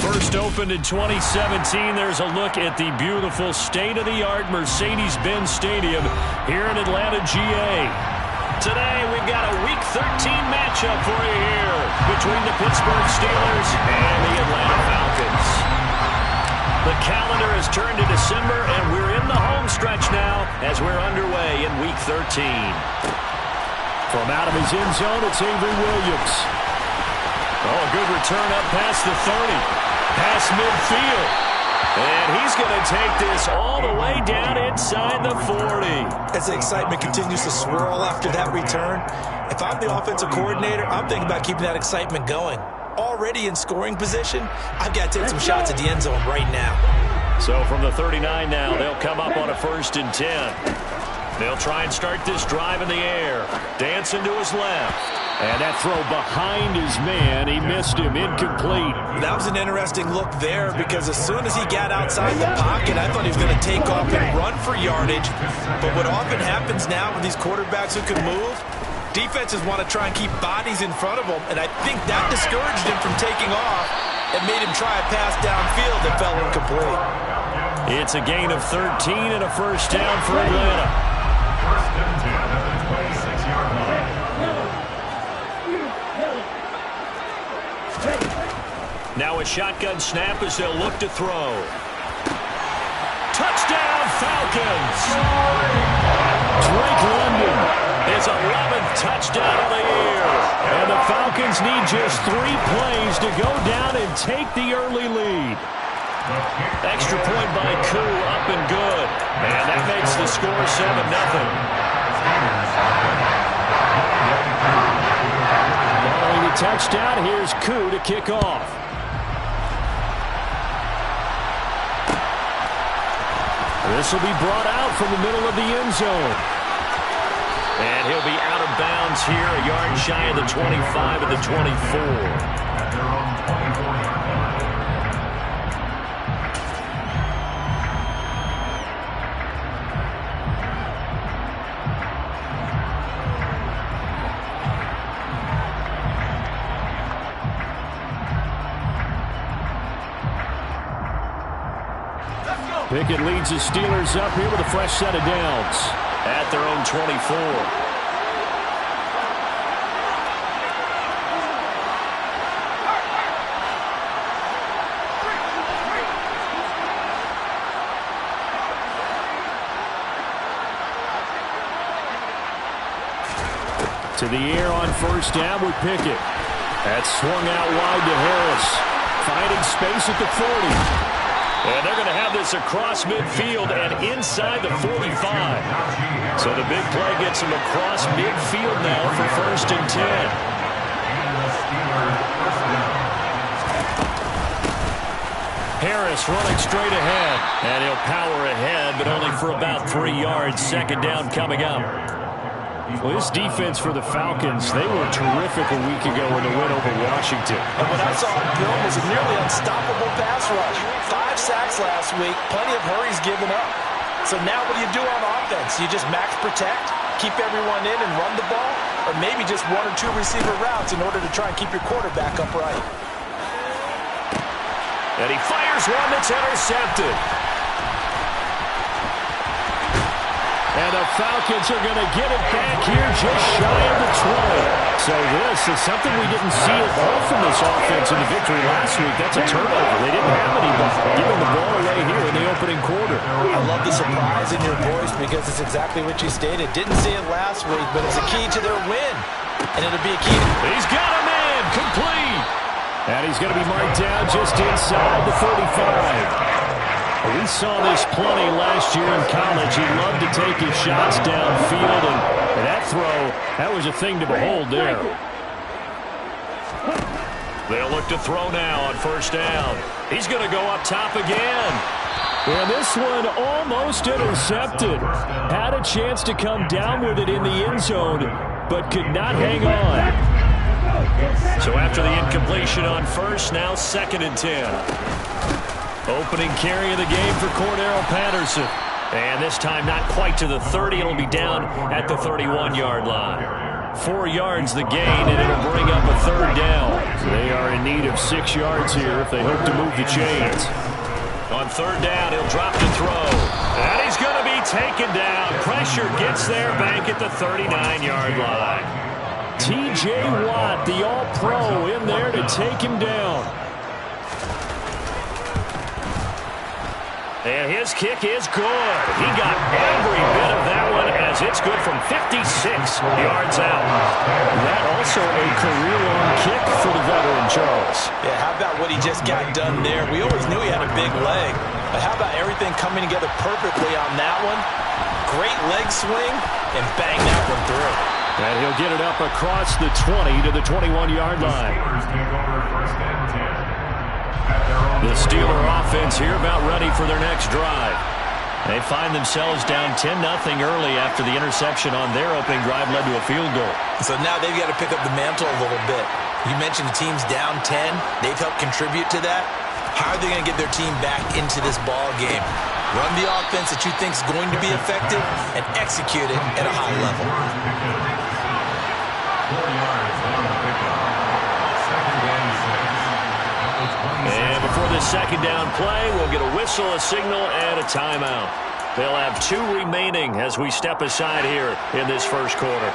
First opened in 2017, there's a look at the beautiful state-of-the-art Mercedes-Benz Stadium here in Atlanta, GA. Today, we've got a Week 13 matchup for you here between the Pittsburgh Steelers and the Atlanta Falcons. The calendar has turned to December, and we're in the home stretch now as we're underway in Week 13. From out of his end zone, it's Avery Williams. Oh, a good return up past the 30. Past midfield. And he's going to take this all the way down inside the 40. As the excitement continues to swirl after that return, if I'm the offensive coordinator, I'm thinking about keeping that excitement going. Already in scoring position, I've got to take some shots at the end zone right now. So from the 39 now, they'll come up on a 1st and 10. They'll try and start this drive in the air. Dancing to his left. And that throw behind his man, he missed him, incomplete. That was an interesting look there because as soon as he got outside the pocket, I thought he was going to take off and run for yardage. But what often happens now with these quarterbacks who can move, defenses want to try and keep bodies in front of them, and I think that discouraged him from taking off and made him try a pass downfield that fell incomplete. It's a gain of 13 and a 1st down for Atlanta. Now a shotgun snap as they'll look to throw. Touchdown, Falcons! Drake London. His 11th touchdown of the year. And the Falcons need just 3 plays to go down and take the early lead. Extra point by Koo, up and good. And that makes the score 7-0. Following the touchdown, here's Koo to kick off. This will be brought out from the middle of the end zone. And he'll be out of bounds here, a yard shy of the 25 of the 24. Pickett leads the Steelers up here with a fresh set of downs. At their own 24. To the air on 1st down with Pickett. That's swung out wide to Harris. Finding space at the 40. And they're going to have this across midfield and inside the 45. So the big play gets them across midfield now for 1st and 10. Harris running straight ahead. And he'll power ahead, but only for about 3 yards. 2nd down coming up. Well, this defense for the Falcons, they were terrific a week ago in the win over Washington. And what I saw on film was a nearly unstoppable pass rush. 5 sacks last week, plenty of hurries given up. So now what do you do on offense? You just max protect, keep everyone in and run the ball, or maybe just 1 or 2 receiver routes in order to try and keep your quarterback upright. And he fires one that's intercepted. And the Falcons are going to get it back here just shy of the 20. So this is something we didn't see at all from this offense in the victory last week. That's a turnover. They didn't have anybody giving the ball away here in the opening quarter. I love the surprise in your voice because it's exactly what you stated. Didn't see it last week, but it's a key to their win. And it'll be a key. He's got a man complete. And he's going to be marked down just inside the 35. We saw this plenty last year in college. He loved to take his shots downfield, and that throw, that was a thing to behold there. They'll look to throw now on 1st down. He's going to go up top again. And this one almost intercepted. Had a chance to come down with it in the end zone, but could not hang on. So after the incompletion on 1st, now 2nd and 10. Opening carry of the game for Cordero Patterson. And this time not quite to the 30. It'll be down at the 31-yard line. 4 yards the gain, and it'll bring up a 3rd down. They are in need of 6 yards here if they hope to move the chains. On 3rd down, he'll drop to throw. And he's going to be taken down. Pressure gets there back at the 39-yard line. T.J. Watt, the all-pro, in there to take him down. And his kick is good. He got every bit of that one as it's good from 56 yards out. That also a career-long kick for the veteran, Charles. Yeah, how about what he just got done there? We always knew he had a big leg. But how about everything coming together perfectly on that one? Great leg swing and bang that one through. And he'll get it up across the 20 to the 21-yard line. The Steeler offense here about ready for their next drive. They find themselves down 10-0 early after the interception on their opening drive led to a field goal. So now they've got to pick up the mantle a little bit. You mentioned the team's down 10. They've helped contribute to that. How are they going to get their team back into this ball game? Run the offense that you think is going to be effective and execute it at a high level. And before this 2nd down play, we'll get a whistle, a signal, and a timeout. They'll have 2 remaining as we step aside here in this 1st quarter.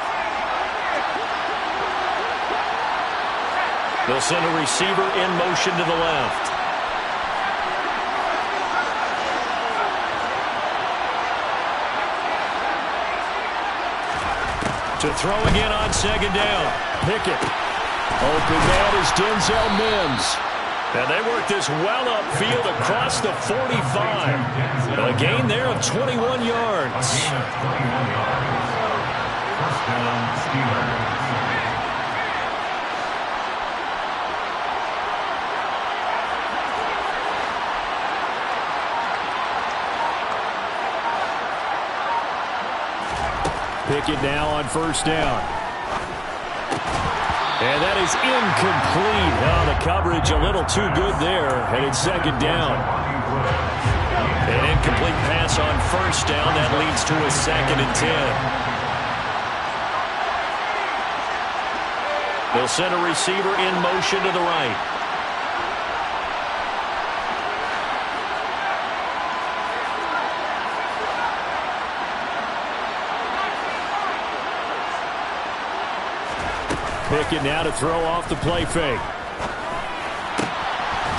They'll send a receiver in motion to the left. To throw again on 2nd down. Pickett. Open man is Denzel Mims. And they work this well upfield across the 45. A gain there of 21 yards. Pickett now on 1st down. And that is incomplete. Oh, the coverage a little too good there. And it's 2nd down. An incomplete pass on 1st down. That leads to a 2nd and 10. They'll send a receiver in motion to the right. Pickett now to throw off the play fake.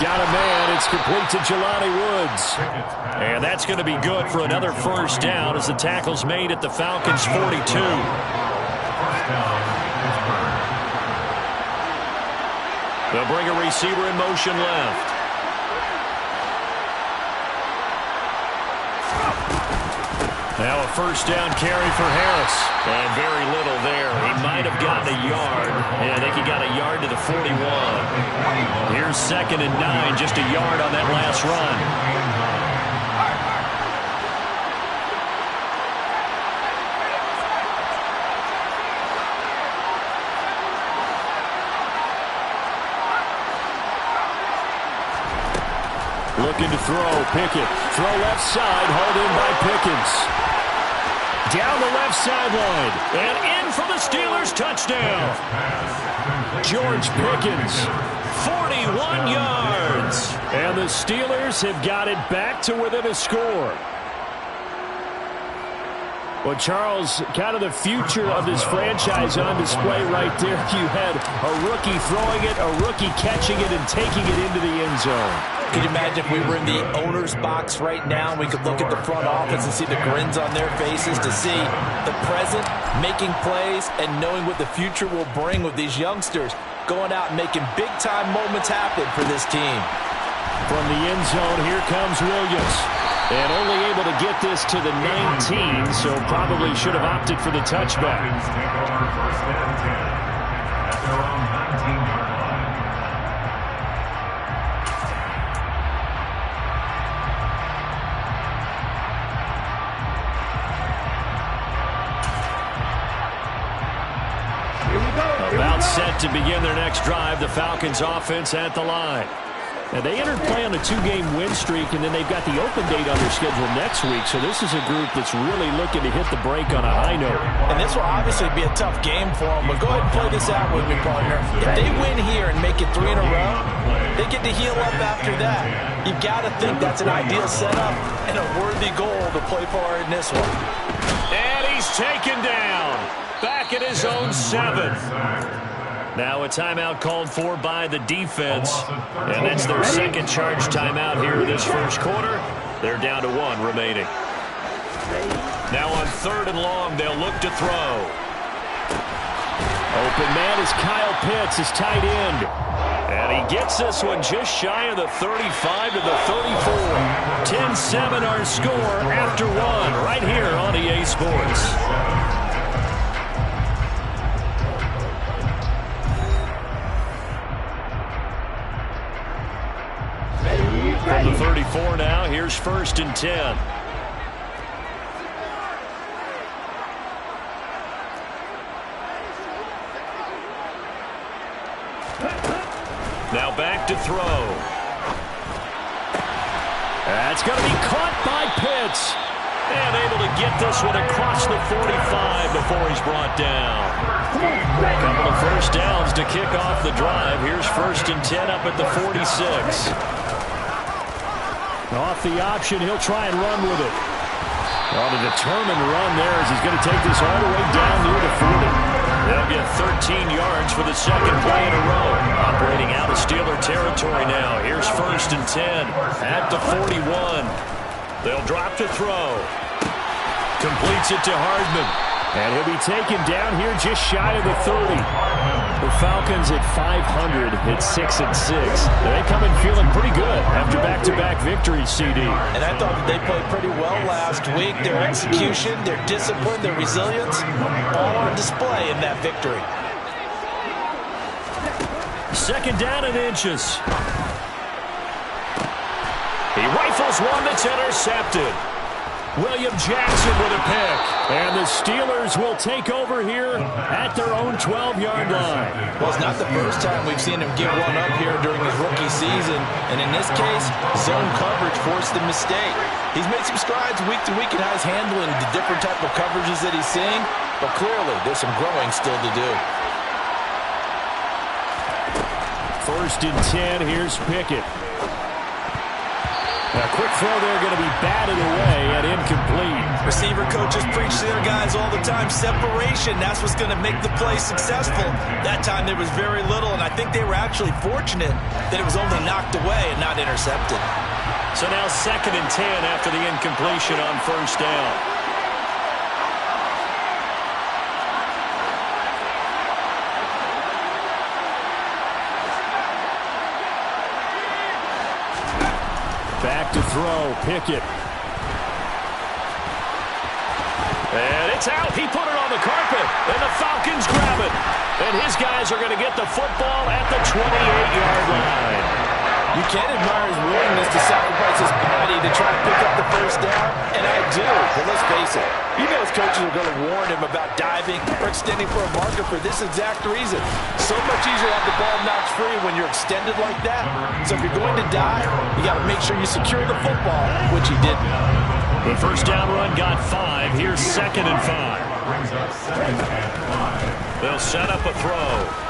Got a man. It's complete to Jelani Woods. And that's going to be good for another 1st down as the tackle's made at the Falcons' 42. They'll bring a receiver in motion left. Now a 1st down carry for Harris. And very little there. He might have gotten a yard. Yeah, I think he got a yard to the 41. Here's 2nd and 9. Just a yard on that last run. Looking to throw. Pickett. Throw left side. Hauled in by Pickens. Down the left sideline. And in for the Steelers touchdown. George Pickens. 41 yards. And the Steelers have got it back to within a score. Well, Charles, kind of the future of this franchise on display right there. You had a rookie throwing it, a rookie catching it, and taking it into the end zone. Could you imagine if we were in the owner's box right now and we could look at the front office and see the grins on their faces to see the present, making plays, and knowing what the future will bring with these youngsters going out and making big-time moments happen for this team. From the end zone, here comes Williams. And only able to get this to the 19, so probably should have opted for the touchback. About set to begin their next drive. The Falcons offense at the line. And they entered play on a 2-game win streak, and then they've got the open date on their schedule next week. So this is a group that's really looking to hit the break on a high note. And this will obviously be a tough game for them, but go ahead and play this out with me, partner. If they win here and make it 3 in a row, they get to heal up after that. You've got to think that's an ideal setup and a worthy goal to play for in this one. And he's taken down. Back at his own 7. Now a timeout called for by the defense. And it's their second charge timeout here this first quarter. They're down to 1 remaining. Now on 3rd and long, they'll look to throw. Open man is Kyle Pitts, his tight end. And he gets this one just shy of the 35 to the 34. 10-7 our score after 1 right here on EA Sports. From the 34 now, here's 1st and 10. Now back to throw. That's going to be caught by Pitts. And able to get this one across the 45 before he's brought down. A couple of first downs to kick off the drive. Here's 1st and 10 up at the 46. Off the option, he'll try and run with it. Well, a determined run there as he's going to take this all the way down near the 40. They'll get 13 yards for the second play in a row. Operating out of Steeler territory now. Here's 1st and 10 at the 41. They'll drop to throw. Completes it to Hardman. And he'll be taken down here just shy of the 30. The Falcons at 500 at 6-6. They come in feeling pretty good after back-to-back victories, CD. And I thought that they played pretty well last week. Their execution, their discipline, their resilience, all on display in that victory. 2nd down and inches. He rifles one that's intercepted. William Jackson with a pick. And the Steelers will take over here at their own 12-yard line. Well, it's not the first time we've seen him give one up here during his rookie season. And in this case, zone coverage forced the mistake. He's made some strides week to week in how he's handling the different type of coverages that he's seeing. But clearly, there's some growing still to do. 1st and 10, here's Pickett. A quick throw there going to be batted away and incomplete. Receiver coaches preach to their guys all the time. Separation, that's what's going to make the play successful. That time there was very little, and I think they were actually fortunate that it was only knocked away and not intercepted. So now 2nd and 10 after the incompletion on 1st down. Back to throw, Pickett. And it's out. He put it on the carpet, and the Falcons grab it. And his guys are going to get the football at the 28-yard line. You can't admire his willingness to sacrifice his body to try to pick up the 1st down, and I do. But let's face it, you know his coaches are going to warn him about diving or extending for a marker for this exact reason. So much easier to have the ball knocked free when you're extended like that. So if you're going to dive, you got to make sure you secure the football, which he didn't. The 1st down run got 5. Here's 2nd and 5. They'll set up a throw.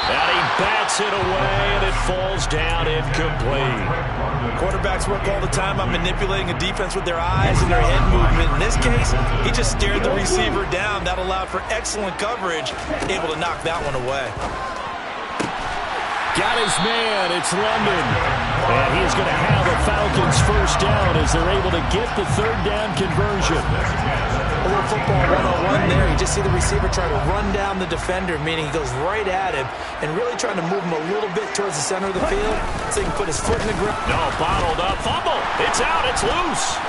And he bats it away, and it falls down incomplete. Quarterbacks work all the time on manipulating a defense with their eyes and their head movement. In this case, he just stared the receiver down. That allowed for excellent coverage, able to knock that one away. Got his man. It's London. And he's going to have a Falcons 1st down as they're able to get the 3rd down conversion. A little football 1-on-1 there. You just see the receiver try to run down the defender, meaning he goes right at him and really trying to move him a little bit towards the center of the field so he can put his foot in the grip. No, bottled up. Fumble. It's out. It's loose.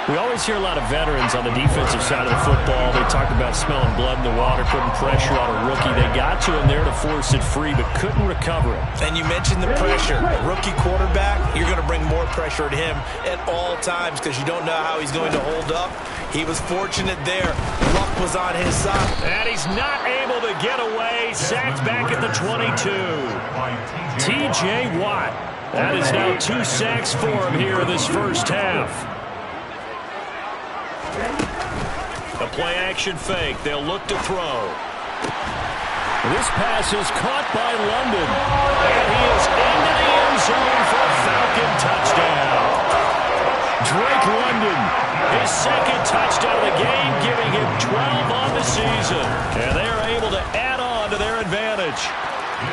We always hear a lot of veterans on the defensive side of the football. They talk about smelling blood in the water, putting pressure on a rookie. They got to him there to force it free, but couldn't recover it. And you mentioned the pressure. A rookie quarterback, you're going to bring more pressure at him at all times because you don't know how he's going to hold up. He was fortunate there. Luck was on his side. And he's not able to get away. Sacked back at the 22. T.J. Watt. That is now 2 sacks for him here in this first half. A play-action fake. They'll look to throw. This pass is caught by London. And he is into the end zone for a Falcon touchdown. Drake London, his second touchdown of the game, giving him 12 on the season. And they are able to add on to their advantage.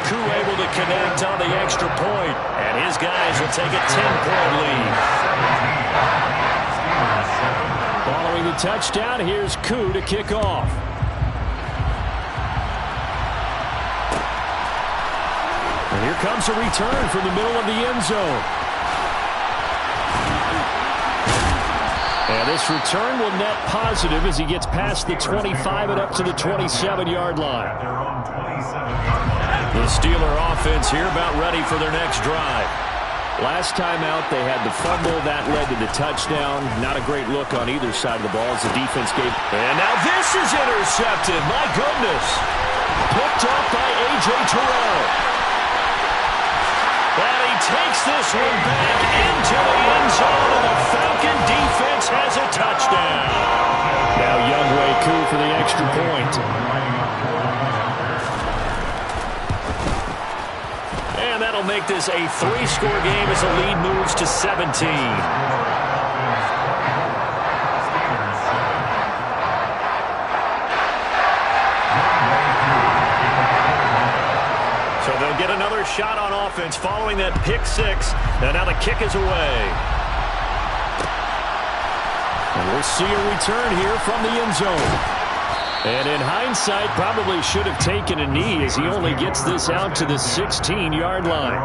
Koo able to connect on the extra point. And his guys will take a 10-point lead. Following the touchdown, here's Koo to kick off. And here comes a return from the middle of the end zone. And this return will net positive as he gets past the 25 and up to the 27-yard line. The Steeler offense here about ready for their next drive. Last time out, they had the fumble. That led to the touchdown. Not a great look on either side of the ball as the defense gave. And now this is intercepted. My goodness. Picked up by A.J. Terrell. And he takes this one back into the end zone, and the Falcon defense has a touchdown. Now Younghoe Koo for the extra point. And that'll make this a 3-score game as the lead moves to 17. So they'll get another shot on offense following that pick 6. And now the kick is away. And we'll see a return here from the end zone. And in hindsight, probably should have taken a knee as he only gets this out to the 16-yard line.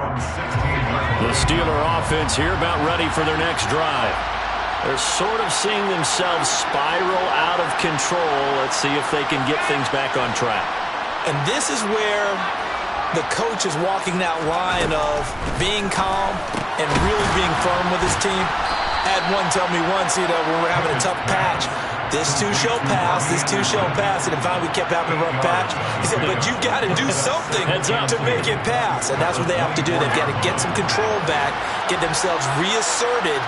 The Steeler offense here about ready for their next drive. They're sort of seeing themselves spiral out of control. Let's see if they can get things back on track. And this is where the coach is walking that line of being calm and really being firm with his team. I had one tell me once, when we're having a tough patch, this too shall pass, this too shall pass. And finally we kept having a rough patch. He said, but you got to do something to make it pass. And that's what they have to do. They've got to get some control back, get themselves reasserted,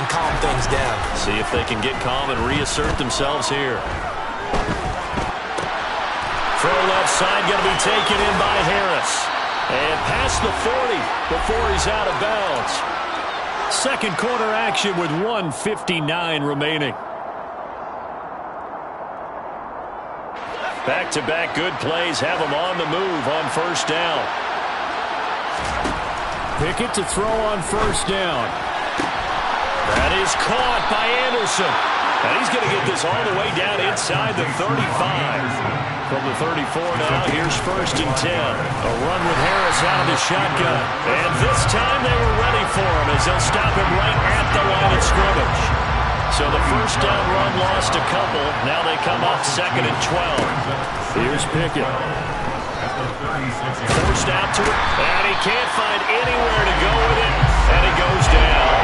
and calm things down. See if they can get calm and reassert themselves here. Throw left side, going to be taken in by Harris. And past the 40 before he's out of bounds. Second quarter action with 1:59 remaining. Back-to-back good plays have them on the move on first down. Pickett to throw on first down. That is caught by Anderson. And he's going to get this all the way down inside the 35. From the 34 now, here's 1st and 10. A run with Harris out of the shotgun. And this time they were ready for him as they'll stop him right at the line of scrimmage. So the first down run lost a couple. Now they come up 2nd and 12. Here's Pickett. Forced out to it. And he can't find anywhere to go with it. And it goes down.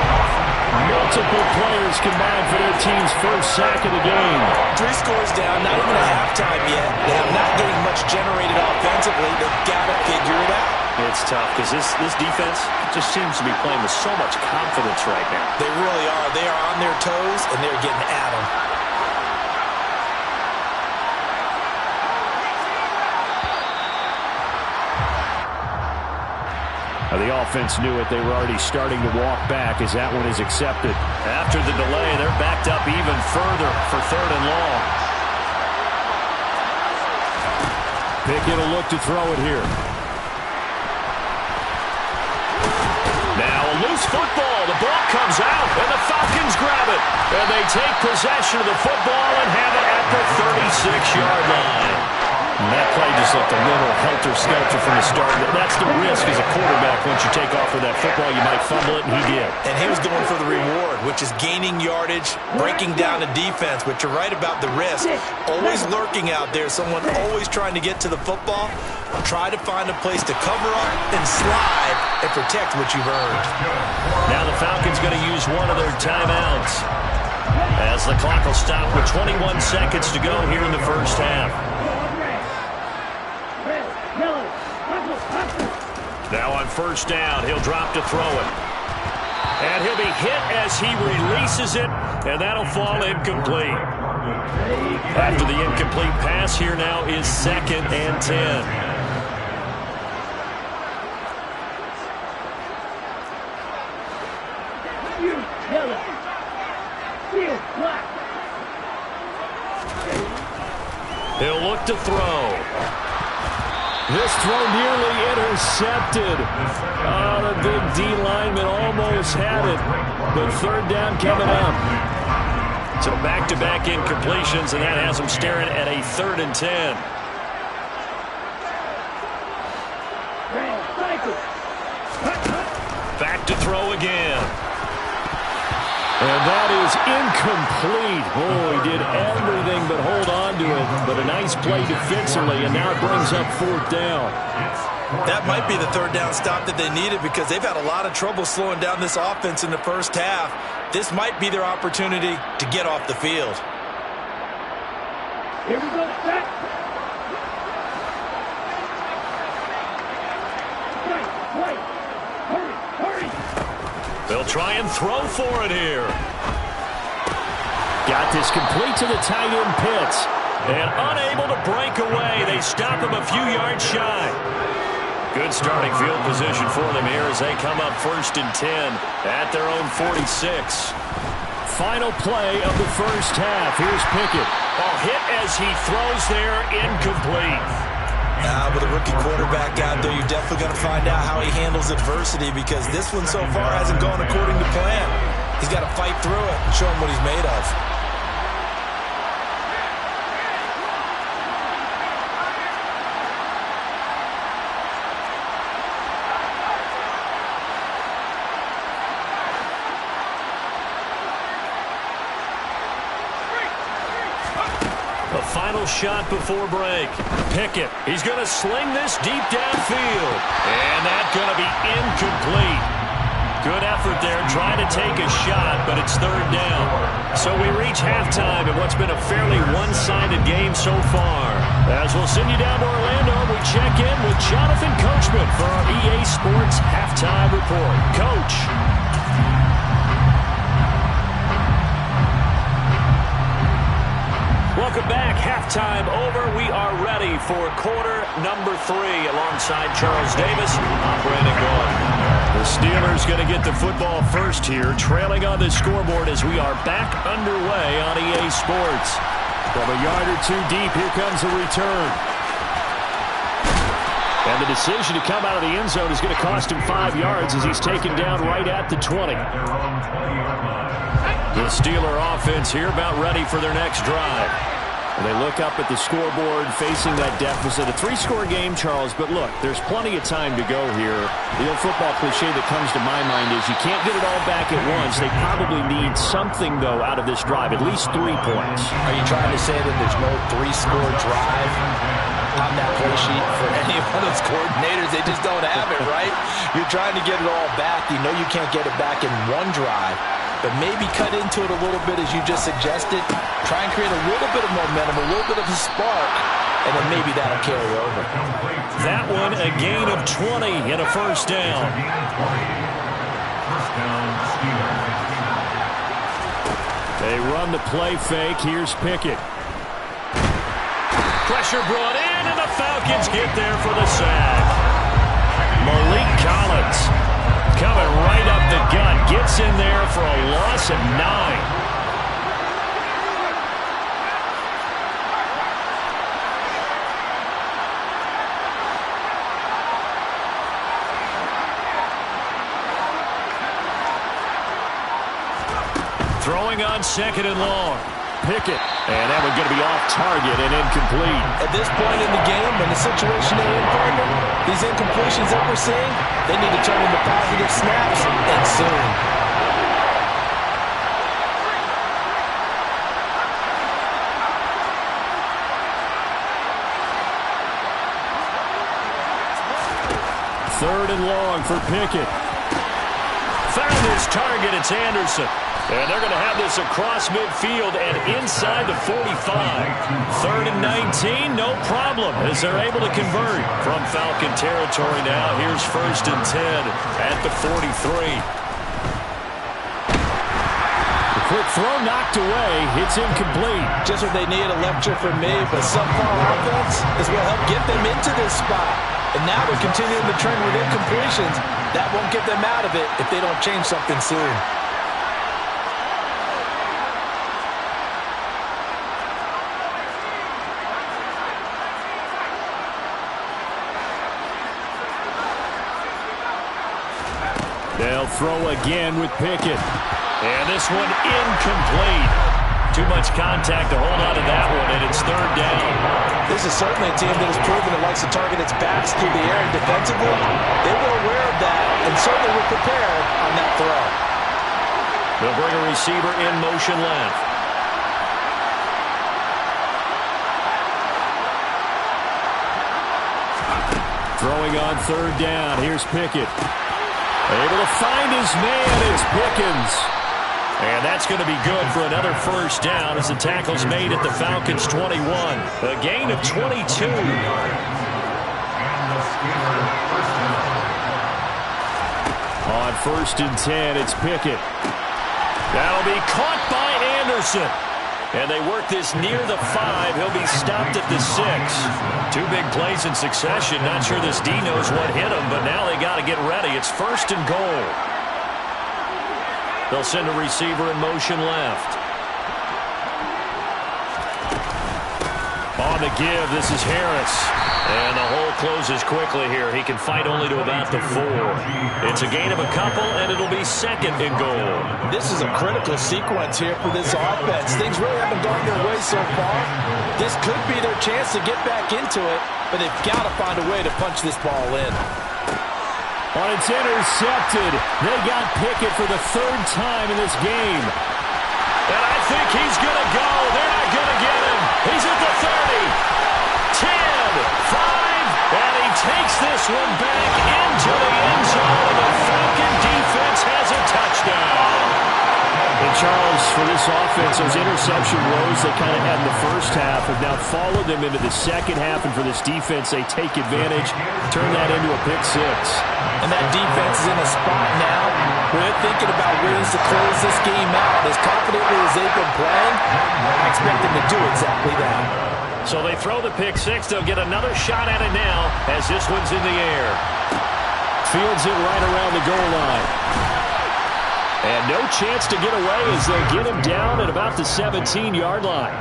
Multiple players combined for their team's first sack of the game. 3 scores down, not even a halftime yet. They are not getting much generated offensively. They've got to figure it out. It's tough because this defense just seems to be playing with so much confidence right now. They really are. They are on their toes, and they're getting at them. The offense knew it. They were already starting to walk back as that one is accepted. After the delay, they're backed up even further for 3rd and long. Pickett will look to throw it here. Now a loose football. The ball comes out, and the Falcons grab it. And they take possession of the football and have it at the 36-yard line. And that play just looked a little helter-skelter from the start. That's the risk as a quarterback. Once you take off with that football, you might fumble it, and he did. And he was going for the reward, which is gaining yardage, breaking down the defense. But you're right about the risk. Always lurking out there, someone always trying to get to the football. Try to find a place to cover up and slide and protect what you've earned. Now the Falcons going to use one of their timeouts as the clock will stop with 21 seconds to go here in the first half. Now on first down, he'll drop to throw it. And he'll be hit as he releases it, and that'll fall incomplete. After the incomplete pass, here now is 2nd and 10. He'll look to throw. This throw nearly intercepted. Oh, the big D lineman almost had it. But third down coming up. So back-to-back incompletions, and that has him staring at a 3rd and 10. Back to throw again. And that is incomplete. Oh, he did everything but hold on to it. But a nice play defensively, and now it brings up 4th down. That might be the 3rd down stop that they needed because they've had a lot of trouble slowing down this offense in the first half. This might be their opportunity to get off the field. Here we go, set. They'll try and throw for it here. Got this complete to the tight end Pitts. And unable to break away. They stop him a few yards shy. Good starting field position for them here as they come up 1st and 10 at their own 46. Final play of the first half. Here's Pickett. Oh, hit as he throws there, incomplete. With a rookie quarterback out there, you're definitely going to find out how he handles adversity because this one so far hasn't gone according to plan. He's got to fight through it and show him what he's made of. Final shot before break. Pickett, he's going to sling this deep downfield. And that's going to be incomplete. Good effort there, trying to take a shot, but it's 3rd down. So we reach halftime in what's been a fairly one-sided game so far. As we'll send you down to Orlando, we check in with Jonathan Coachman for our EA Sports Halftime Report. Coach. Welcome back. Halftime over. We are ready for quarter number 3 alongside Charles Davis. I'm Brandon Gaudin. The Steelers going to get the football first here, trailing on the scoreboard as we are back underway on EA Sports. From a yard or two deep, here comes the return. And the decision to come out of the end zone is going to cost him 5 yards as he's taken down right at the 20. The Steeler offense here about ready for their next drive. And they look up at the scoreboard facing that deficit. A 3-score game, Charles, but look, there's plenty of time to go here. The old football cliche that comes to my mind is you can't get it all back at once. They probably need something, though, out of this drive, at least 3 points. Are you trying to say that there's no 3-score drive on that play sheet for any one of those coordinators? They just don't have it, right? You're trying to get it all back. You know you can't get it back in one drive. But maybe cut into it a little bit as you just suggested. Try and create a little bit of momentum, a little bit of a spark, and then maybe that'll carry over. That one, a gain of 20 and a 1st down. They run the play fake. Here's Pickett. Pressure brought in, and the Falcons get there for the sack. Malik Collins coming right up the gut, gets in there for a loss of 9. Throwing on 2nd and long. Pickett. And that one's going to be off target and incomplete. At this point in the game, when the situation they're in, partner, these incompletions that we're seeing, they need to turn into positive snaps, and soon. Third and long for Pickett. Found his target. It's Anderson. And they're going to have this across midfield and inside the 45. Third and 19, no problem, as they're able to convert. From Falcon territory now, here's first and 10 at the 43. The quick throw knocked away. It's incomplete. Just what they need, a lecture from me, but subpar offense is what helped get them into this spot. And now they're continuing the trend with incompletions. That won't get them out of it if they don't change something soon. They'll throw again with Pickett. And this one incomplete. Too much contact to hold on to that one, and it's third down. This is certainly a team that has proven it likes to target its backs through the air, and defensively, they were aware of that and certainly were prepared on that throw. They'll bring a receiver in motion left. Throwing on third down. Here's Pickett. Able to find his man. It's Pickens. And that's going to be good for another first down as the tackle's made at the Falcons' 21. A gain of 22. On first and 10, it's Pickett. That'll be caught by Anderson. And they work this near the 5. He'll be stopped at the 6. Two big plays in succession. Not sure this D knows what hit him, but now they got to get ready. It's first and goal. They'll send a receiver in motion left. On the give, this is Harris. And the hole closes quickly here. He can fight only to about the 4. It's a gain of a couple, and it'll be second and goal. This is a critical sequence here for this offense. Things really haven't gone their way so far. This could be their chance to get back into it, but they've got to find a way to punch this ball in. On it's intercepted. They got Pickett for the third time in this game. And I think he's going to go. They're not going to get him. He's at the 30. 10, 5, and he takes this one back into the end zone. The Falcon defense has a touchdown. And Charles, for this offense, those interception woes they kind of had in the first half have now followed them into the second half, and for this defense, they take advantage, turn that into a pick 6. And that defense is in a spot now where they're thinking about ways to close this game out. As confidently as they've been playing, I expect them to do exactly that. So they throw the pick 6. They'll get another shot at it now as this one's in the air. Fields it right around the goal line. And no chance to get away as they get him down at about the 17-yard line.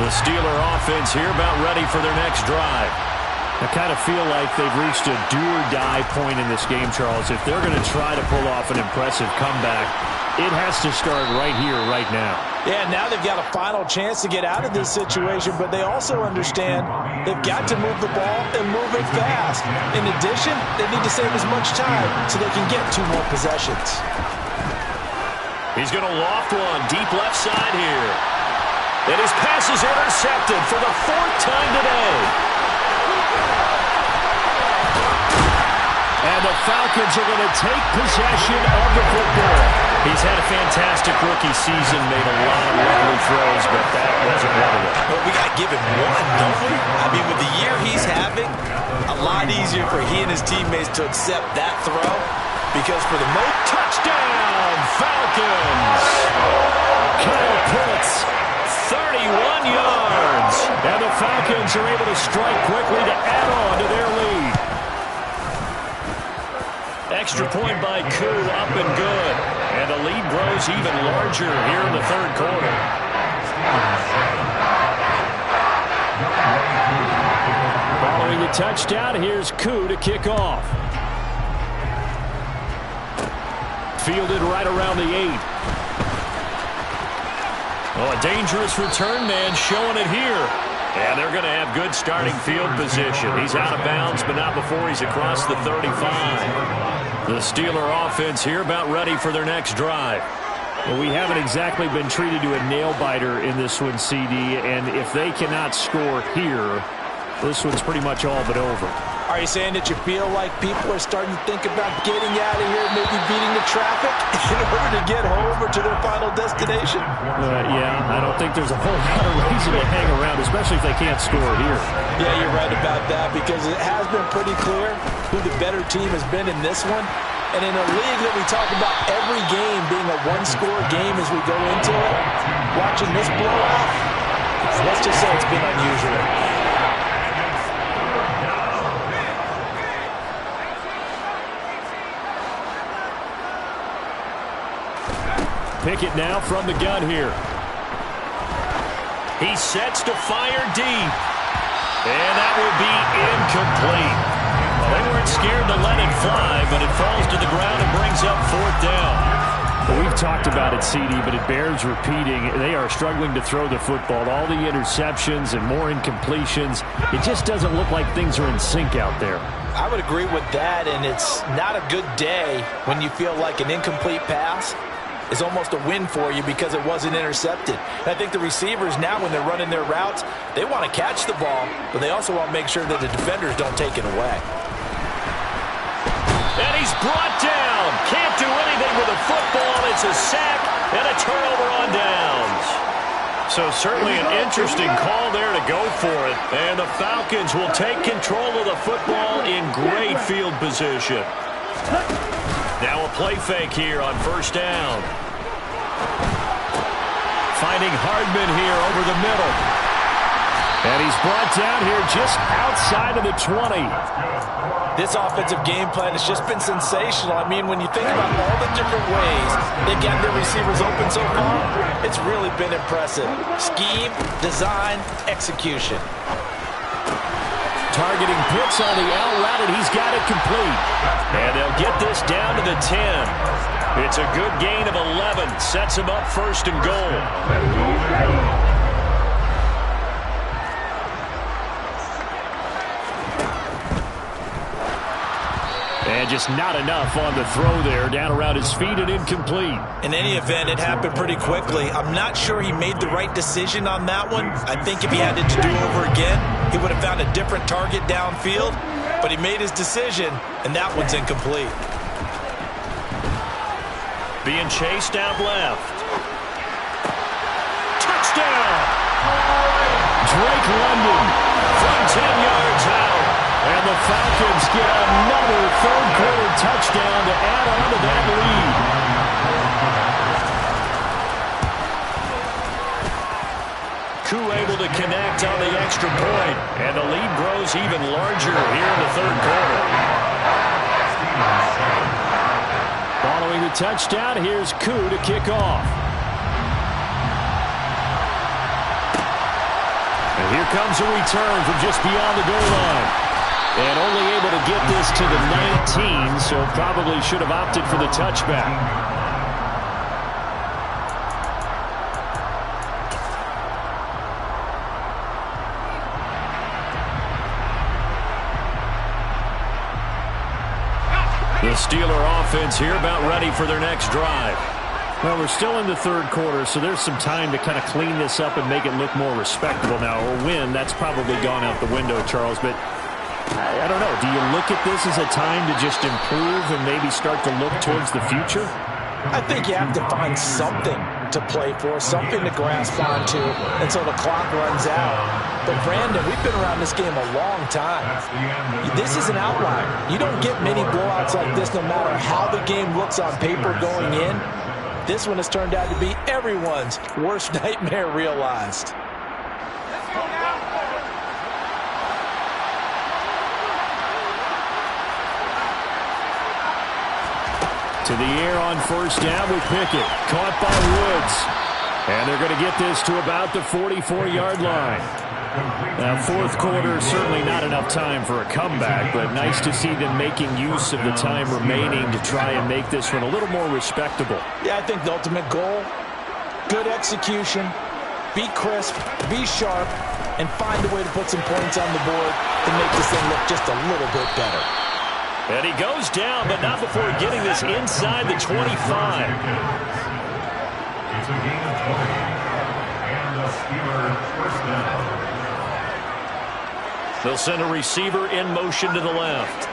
The Steeler offense here about ready for their next drive. I kind of feel like they've reached a do-or-die point in this game, Charles. If they're going to try to pull off an impressive comeback, it has to start right here, right now. Yeah, now they've got a final chance to get out of this situation, but they also understand they've got to move the ball and move it fast. In addition, they need to save as much time so they can get 2 more possessions. He's going to loft one deep left side here. And his pass is intercepted for the 4th time today. And the Falcons are going to take possession of the football. He's had a fantastic rookie season, made a lot of lovely throws, but that wasn't one of them. Well, we got to give him one, don't we? I mean, with the year he's having, a lot easier for he and his teammates to accept that throw, because for the most touchdown, Falcons! Kyle Pitts, 31 yards. And the Falcons are able to strike quickly to add on to their lead. Extra point by Koo, up and good. And the lead grows even larger here in the 3rd quarter. Following the touchdown, here's Koo to kick off. fielded right around the 8. Oh, a dangerous return man showing it here. And they're going to have good starting field position. He's out of bounds, but not before he's across the 35. The Steeler offense here about ready for their next drive. Well, we haven't exactly been treated to a nail-biter in this one, CD, and if they cannot score here, this one's pretty much all but over. Are you saying that you feel like people are starting to think about getting out of here, maybe beating the traffic in order to get home or to their final destination? Yeah, I don't think there's a whole lot of reason to hang around, especially if they can't score here. Yeah, you're right about that, because it has been pretty clear who the better team has been in this one. And in a league that we talk about every game being a one-score game as we go into it, watching this blowout, let's just say it's been unusual. Pickett now from the gun here. He sets to fire deep. And that will be incomplete. Well, they weren't scared to let it fly, but it falls to the ground and brings up 4th down. Well, we've talked about it, CD, but it bears repeating. They are struggling to throw the football. All the interceptions and more incompletions. It just doesn't look like things are in sync out there. I would agree with that, and it's not a good day when you feel like an incomplete pass is almost a win for you because it wasn't intercepted. And I think the receivers now, when they're running their routes, they want to catch the ball, but they also want to make sure that the defenders don't take it away. And he's brought down. Can't do anything with the football. It's a sack and a turnover on downs. So certainly an interesting call there to go for it. And the Falcons will take control of the football in great field position. Now a play fake here on 1st down. Finding Hardman here over the middle. And he's brought down here just outside of the 20. This offensive game plan has just been sensational. I mean, when you think about all the different ways they've gotten their receivers open so far, it's really been impressive. Scheme, design, execution. Targeting Pitts on the out route, and he's got it complete. And they'll get this down to the 10. It's a good gain of 11. Sets him up 1st and goal. And just not enough on the throw there. Down around his feet and incomplete. In any event, it happened pretty quickly. I'm not sure he made the right decision on that one. I think if he had it to do over again, he would have found a different target downfield. But he made his decision, and that one's incomplete. Being chased out left. Touchdown! Drake London from 10 yards out. And the Falcons get another third-quarter touchdown to add on to that lead. Koo able to connect on the extra point, and the lead grows even larger here in the 3rd quarter. Following the touchdown, here's Koo to kick off. And here comes a return from just beyond the goal line. And only able to get this to the 19, so probably should have opted for the touchback. The Steeler offense here about ready for their next drive. Well, we're still in the 3rd quarter, so there's some time to kind of clean this up and make it look more respectable now. Or win, that's probably gone out the window, Charles, but I don't know. Do you look at this as a time to just improve and maybe start to look towards the future? I think you have to find something to play for, something to grasp onto until the clock runs out. But, Brandon, we've been around this game a long time. This is an outlier. You don't get many blowouts like this no matter how the game looks on paper going in. This one has turned out to be everyone's worst nightmare realized. To the air on 1st down with Pickett. Caught by Woods. And they're going to get this to about the 44-yard line. Now, fourth quarter, certainly not enough time for a comeback, but nice to see them making use of the time remaining to try and make this one a little more respectable. Yeah, I think the ultimate goal, good execution, be crisp, be sharp, and find a way to put some points on the board to make this thing look just a little bit better. And he goes down, but not before getting this inside the 25. It's a gain of 20, and the Steelers first down. They'll send a receiver in motion to the left.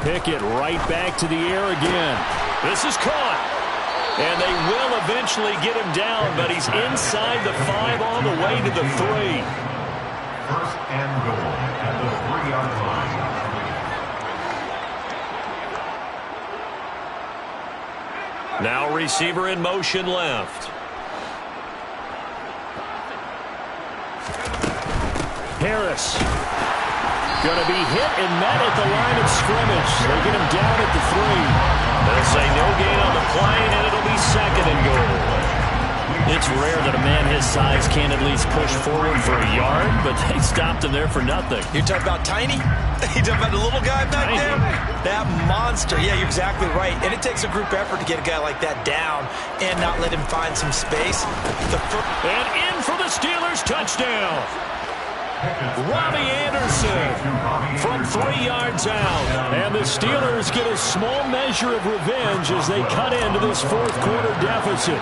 Pick it right back to the air again. This is caught. And they will eventually get him down, but he's inside the 5 on the way to the 3. First and goal at the 3-yard line. Now receiver in motion left. Harris. Going to be hit and met at the line of scrimmage. They get him down at the 3. They'll say no gain on the play, and it'll be second and goal. It's rare that a man his size can't at least push forward for a yard, but they stopped him there for nothing. You're talking about tiny? You're talking about the little guy back there? That monster. Yeah, you're exactly right. And it takes a group effort to get a guy like that down and not let him find some space. And in for the Steelers, touchdown. Robbie Anderson from 3 yards out. And the Steelers get a small measure of revenge as they cut into this fourth quarter deficit.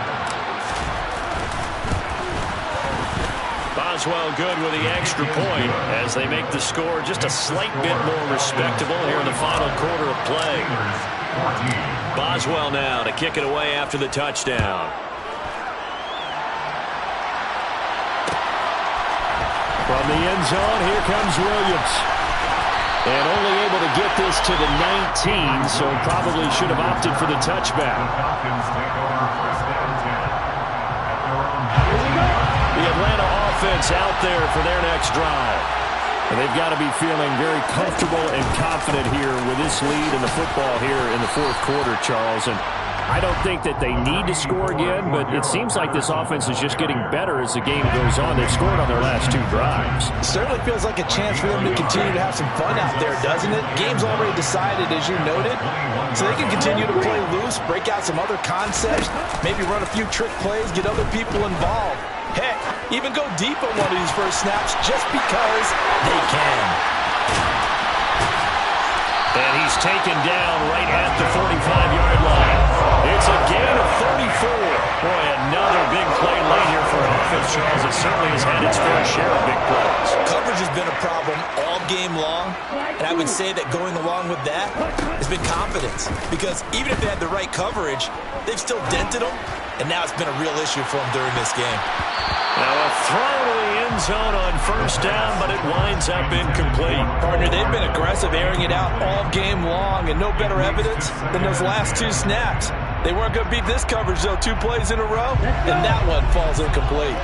Boswell good with the extra point as they make the score just a slight bit more respectable here in the final quarter of play. Boswell now to kick it away after the touchdown. From the end zone, here comes Williams. And only able to get this to the 19, so probably should have opted for the touchback. The Atlanta offense out there for their next drive. And they've got to be feeling very comfortable and confident here with this lead in the football here in the fourth quarter, Charles. And I don't think that they need to score again, but it seems like this offense is just getting better as the game goes on. They've scored on their last 2 drives. It certainly feels like a chance for them to continue to have some fun out there, doesn't it? Game's already decided, as you noted, so they can continue to play loose, break out some other concepts, maybe run a few trick plays, get other people involved. Heck, even go deep on one of these first snaps just because they can. And he's taken down right at the 45-yard line. It's a gain of 34. Boy, another big play late here for offense, Charles. It certainly has had its fair share of big plays. Coverage has been a problem all game long, and I would say that going along with that has been confidence. Because even if they had the right coverage, they've still dented them, and now it's been a real issue for them during this game. Now a throw to the end zone on first down, but it winds up incomplete. Partner, they've been aggressive, airing it out all game long, and no better evidence than those last 2 snaps. They weren't going to beat this coverage, though, 2 plays in a row, and that one falls incomplete.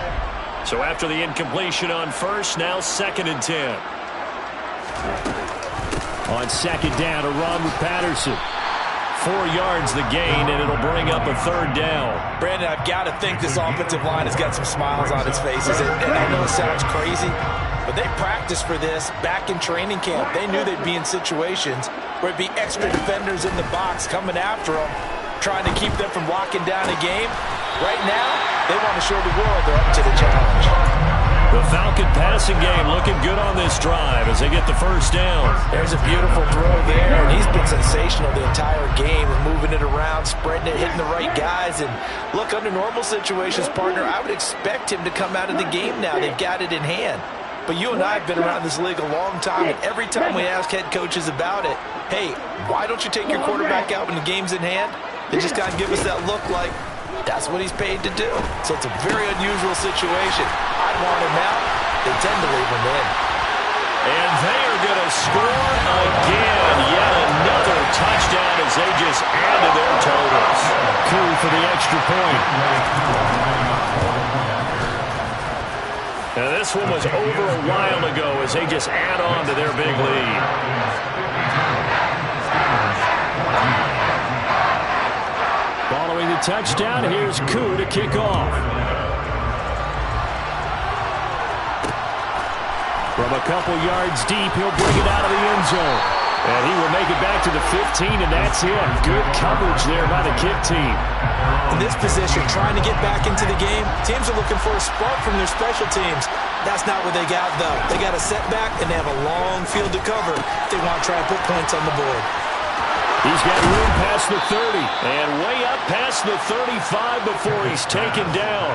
So after the incompletion on first, now 2nd and 10. On second down, a run with Patterson. 4 yards the gain, and it'll bring up a 3rd down. Brandon, I've got to think this offensive line has got some smiles on its faces. And I know it sounds crazy, but they practiced for this back in training camp. They knew they'd be in situations where it'd be extra defenders in the box coming after them, trying to keep them from locking down a game. Right now, they want to show the world they're up to the challenge. The Falcon passing game looking good on this drive as they get the first down. There's a beautiful throw there, and he's been sensational the entire game and moving it around, spreading it, hitting the right guys. And look, under normal situations, partner, I would expect him to come out of the game now. They've got it in hand. But you and I have been around this league a long time, and every time we ask head coaches about it, hey, why don't you take your quarterback out when the game's in hand? They just kind of give us that look like that's what he's paid to do. So it's a very unusual situation. I'd want him out. They tend to leave him in. And they are going to score again. Yet another touchdown as they just add to their totals. Coup for the extra point. Now this one was over a while ago as they just add on to their big lead. touchdown. Here's Koo to kick off. From a couple yards deep, he'll bring it out of the end zone. And he will make it back to the 15, and that's it. Good coverage there by the kick team. In this position, trying to get back into the game, teams are looking for a spark from their special teams. That's not what they got, though. They got a setback, and they have a long field to cover if they want to try and put points on the board. He's got room past the 30 and way up past the 35 before he's taken down.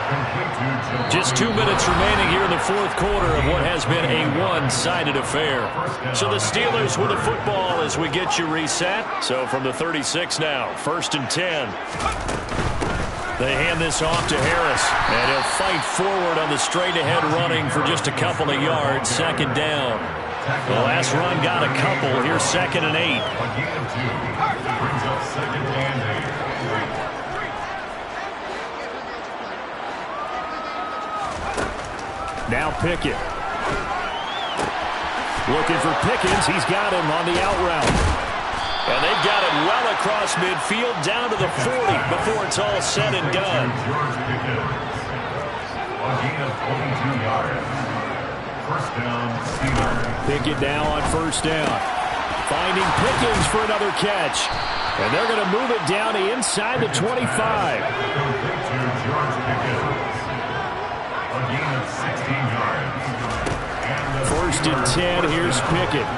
Just 2 minutes remaining here in the fourth quarter of what has been a one-sided affair. So the Steelers with the football as we get you reset. So from the 36 now, 1st and 10. They hand this off to Harris, and he'll fight forward on the straight-ahead running for just a couple of yards. 2nd down. The last run got a couple. Here's 2nd and 8. Brings up 2nd and 8. Now Pickett. Looking for Pickens. He's got him on the out route. And they've got it well across midfield down to the 40 before it's all said and done. A gain of 22 yards. 1st down, Steelers. Pickett now on 1st down. Finding Pickens for another catch. And they're going to move it down to inside the 25. Complete to George Pickens. A gain of 16 yards. 1st and 10, here's Pickett.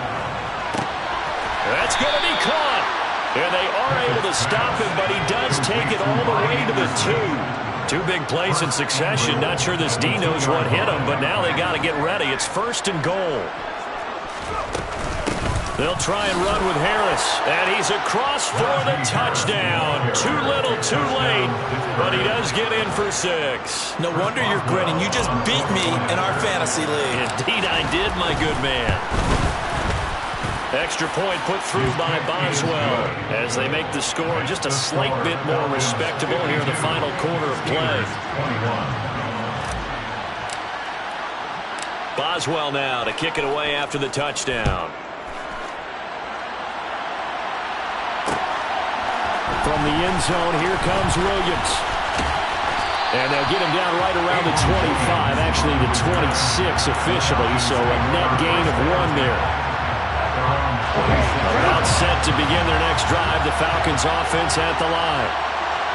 That's going to be caught. And they are able to stop him, but he does take it all the way to the 2. 2 big plays in succession. Not sure this D knows what hit him, but now they got to get ready. It's 1st and goal. They'll try and run with Harris, and he's across for the touchdown. Too little, too late, but he does get in for 6. No wonder you're grinning. You just beat me in our fantasy league. Indeed I did, my good man. Extra point put through by Boswell as they make the score just a slight bit more respectable here in the final quarter of play. Boswell now to kick it away after the touchdown. From the end zone, here comes Williams. And they'll get him down right around the 25, actually the 26 officially, so a net gain of 1 there. About set to begin their next drive, the Falcons offense at the line.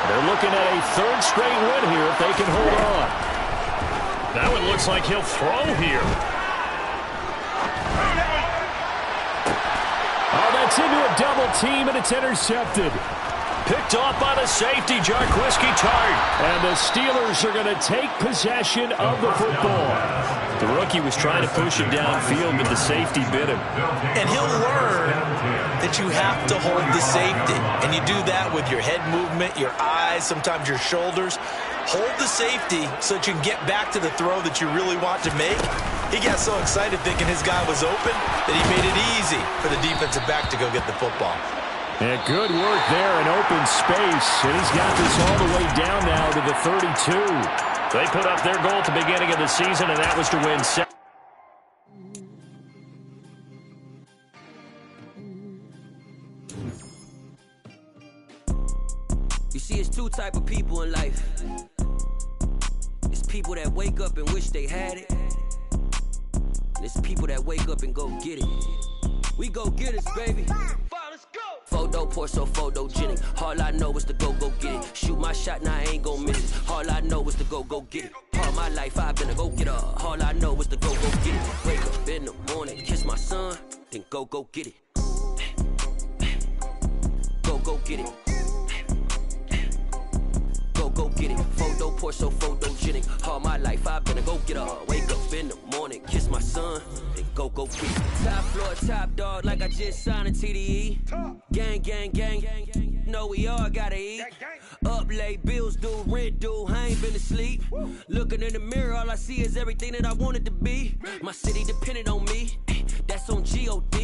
They're looking at a 3rd straight win here if they can hold on. That one looks like he'll throw here. Oh, that's into a double team, and it's intercepted. Picked off by the safety, Jarquiski Tart. And the Steelers are going to take possession of the football. The rookie was trying to push him downfield, but the safety bit him. And he'll learn that you have to hold the safety. And you do that with your head movement, your eyes, sometimes your shoulders. Hold the safety so that you can get back to the throw that you really want to make. He got so excited thinking his guy was open that he made it easy for the defensive back to go get the football. And good work there in open space. And he's got this all the way down now to the 32. They put up their goal at the beginning of the season, and that was to win 7. You see, it's 2 type of people in life. It's people that wake up and wish they had it. And it's people that wake up and go get it. We go get it, baby. Photo pour so photogenic. All I know is to go get it. Shoot my shot, now I ain't gon' miss it. All I know is to go get it. All my life I've been a go-getter. All I know is to go get it. Wake up in the morning, kiss my son, then go get it. Go get it. Go get it. Photo pour so photogenic. All my life I've been a go-getter. Wake up in the morning, kiss my son, then go get it. Top floor, top dog, like I just signed a TDE. Gang. Know we all gotta eat. Up late, bills due, rent due, I ain't been asleep. Looking in the mirror, all I see is everything that I wanted to be. My city depended on me. That's on G.O.D.